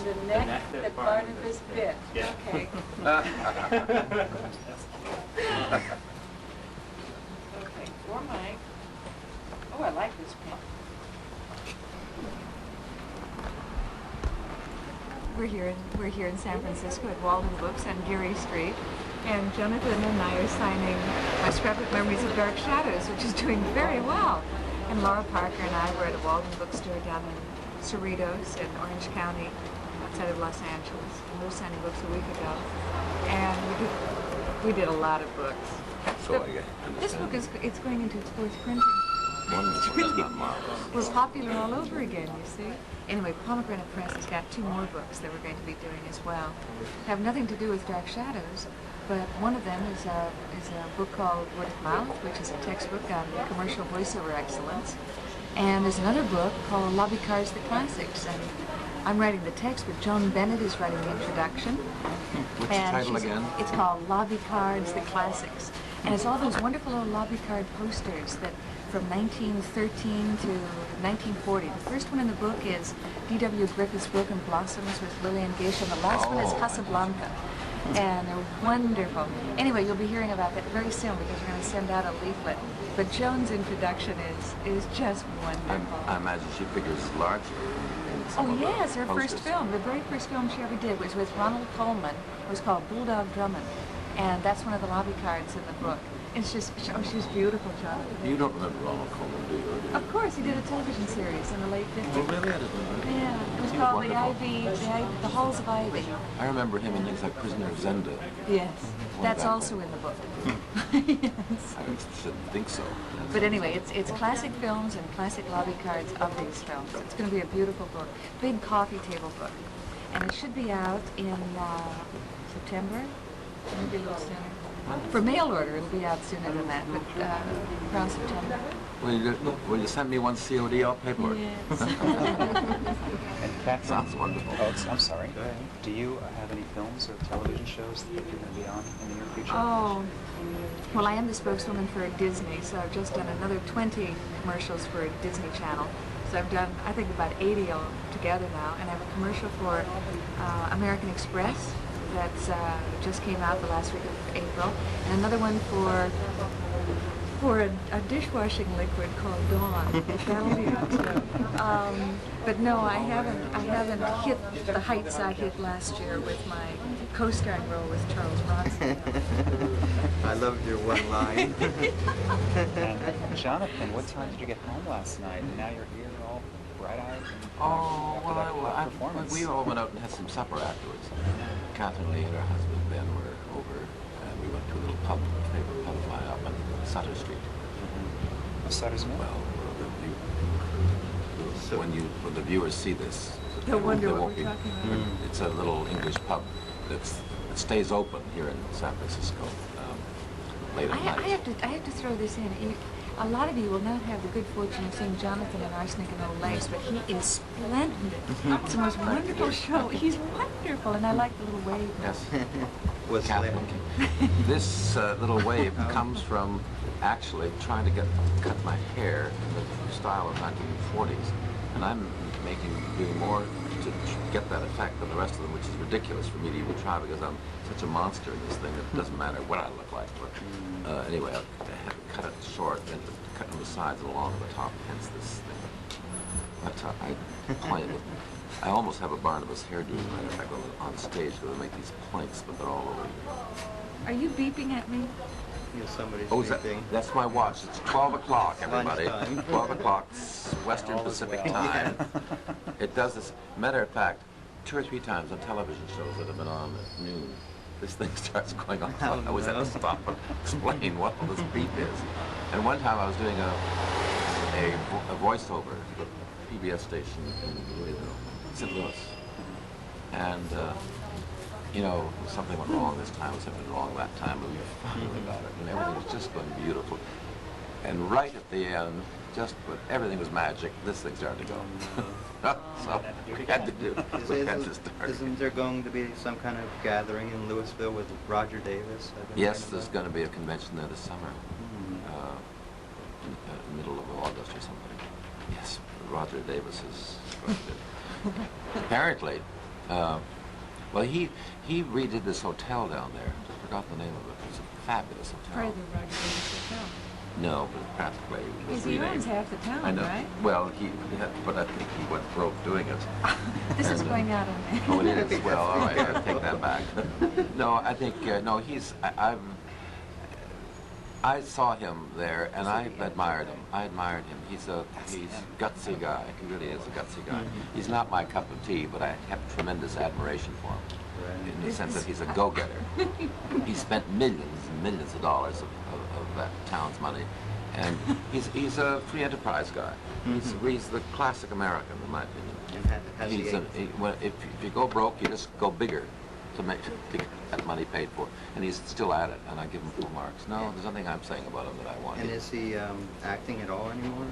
The neck that Barnabas bit. Yeah. Okay. Okay, for Mike. Oh, I like this pen. We're here in San Francisco at Walden Books on Geary Street, and Jonathan and I are signing my Scrapbook Memories of Dark Shadows, which is doing very well. And Laura Parker and I were at a Walden bookstore down in Cerritos in Orange County, outside of Los Angeles. And we were signing books a week ago, and we did a lot of books. So This book it's going into its fourth printing. We're popular all over again, you see. Anyway, Pomegranate Press has got 2 more books that we're going to be doing as well. Have nothing to do with Dark Shadows, but one of them is a book called Word of Mouth, which is a textbook on commercial voiceover excellence. And there's another book called Lobby Cards, the Classics. And I'm writing the text, but Joan Bennett is writing the introduction. What's the title again? It's called Lobby Cards, the Classics. And it's all those wonderful little lobby card posters that from 1913 to 1940. The first one in the book is D.W. Griffith's Broken Blossoms with Lillian Gish, and the last one is Casablanca. And they're wonderful. Anyway, you'll be hearing about that very soon because we're going to send out a leaflet. But Joan's introduction is just wonderful. I imagine she figures largely. Oh yes, her first film, the very first film she ever did was with Ronald Colman. It was called Bulldog Drummond. And that's one of the lobby cards in the book. It's just, oh, she's beautiful, Jonathan. You don't remember Ronald Colman, do you? Of course, he did a television series in the late 50s. Oh, really? I didn't remember. Yeah, it was called the Halls of Ivy. I remember him in things like Prisoner of Zenda. Yes, that's also in the book. Yes. I didn't think so. But anyway, it's classic films and classic lobby cards of these films. It's going to be a beautiful book, big coffee table book. And it should be out in September, maybe a little sooner. For mail order, it'll be out sooner than that, but around September. Will you send me one COD? I'll pay for it. Yes. And Kathryn, Sounds wonderful. Oh, I'm sorry. Go ahead. Do you have any films or television shows that you're going to be on in the near future? Oh, well, I am the spokeswoman for Disney, so I've just done another 20 commercials for Disney Channel. So I've done, I think, about 80 all together now, and I have a commercial for American Express that's just came out the last week of April, and another one for a dishwashing liquid called Dawn. That'll be out too. But no, I haven't hit the heights I hit last year with my co-starring role with Charles Bronson. I loved your one line. And Jonathan, what time did you get home last night? And now you're here all bright-eyed. Oh, that performance. We all went out and had some supper afterwards. KATHRYN LEIGH and her husband Ben were over, and we went to a little pub, a favorite pub of mine up on Sutter Street. Sutter's Mill? Well, when the viewers see this, They'll wonder they what won't we're be. talking about. It's a little English pub that stays open here in San Francisco late at night. I have to throw this in. A lot of you will not have the good fortune of seeing Jonathan in Arsenic and Old Lace, but he is splendid. It's the most wonderful show. He's wonderful, and I like the little wave. Yes. Was KATHRYN. This little wave comes from actually trying to cut my hair in the style of 1940s, and I'm doing more to get that effect than the rest of them, which is ridiculous for me to even try because I'm such a monster in this thing that it doesn't matter what I look like. But anyway, I had to cut it short and cut on the sides and along the top, hence this thing. But I almost have a Barnabas hairdo, as a matter of fact, on stage because I make these planks, but they're all over. Are you beeping at me? Yeah, somebody's Oh, that's my watch. It's 12 o'clock, everybody. Lunchtime. 12 o'clock, Western All is Pacific well. time. It does this. Matter of fact, 2 or 3 times on television shows that have been on at noon, this thing starts going off. I always have to stop and explain what all this beep is. And one time I was doing a voiceover for the PBS station in Louisville, St. Louis. And you know, something went wrong this time, something went wrong that time, but we were fine about it, and everything was just going beautiful. And right at the end, just when everything was magic, this thing started to go. So we had to do. We had to start. Isn't there going to be some kind of gathering in Louisville with Roger Davis? Yes, there's going to be a convention there this summer, in the middle of August or something. Yes, Roger Davis is going to. Apparently, Well, he redid this hotel down there. I forgot the name of it. It's a fabulous hotel. Part of the Roger Davis Hotel. No, but practically it was Because he renamed. owns half the town, I know. right? Well, but I think he went broke doing it. This is And, going out on that. Oh, it is. Well, all right, I'll take that back. No, I think no. I saw him there, and I admired him. I admired him. He's a gutsy guy. He really is a gutsy guy. He's not my cup of tea, but I have tremendous admiration for him. Right. In the sense that he's a go-getter. He spent millions and millions of dollars of that town's money, and he's a free enterprise guy. He's the classic American, in my opinion. And has he If you go broke, you just go bigger to get that money paid for, and he's still at it, and I give him full marks. No, there's nothing I'm saying about him that I want. And is he acting at all anymore?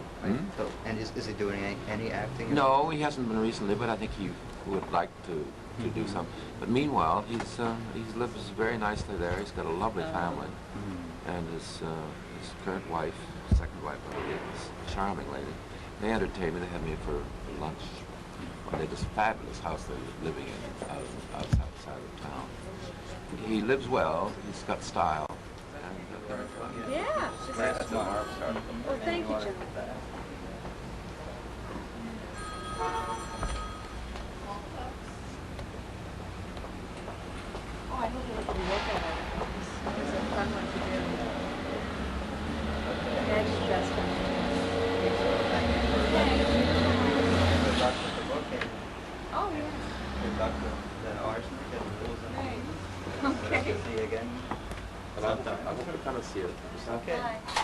So, and is he doing any acting? No, he hasn't been recently, but I think he would like to do some. But meanwhile, he lives very nicely there. He's got a lovely family, and his current wife, second wife, I believe, is a charming lady. They entertained me. They had me for lunch. They had this fabulous house they're living in outside of town. He lives well. He's got style. And, Yeah. That's my arm started. Well, thank you, John. Oh, I hope you can look at it. It's a fun one to do. That's just fun. Good luck with the book and Oh, yeah. good luck with the arsenic and the rules and Okay. See you again. I hope to come and see you. Okay. Bye.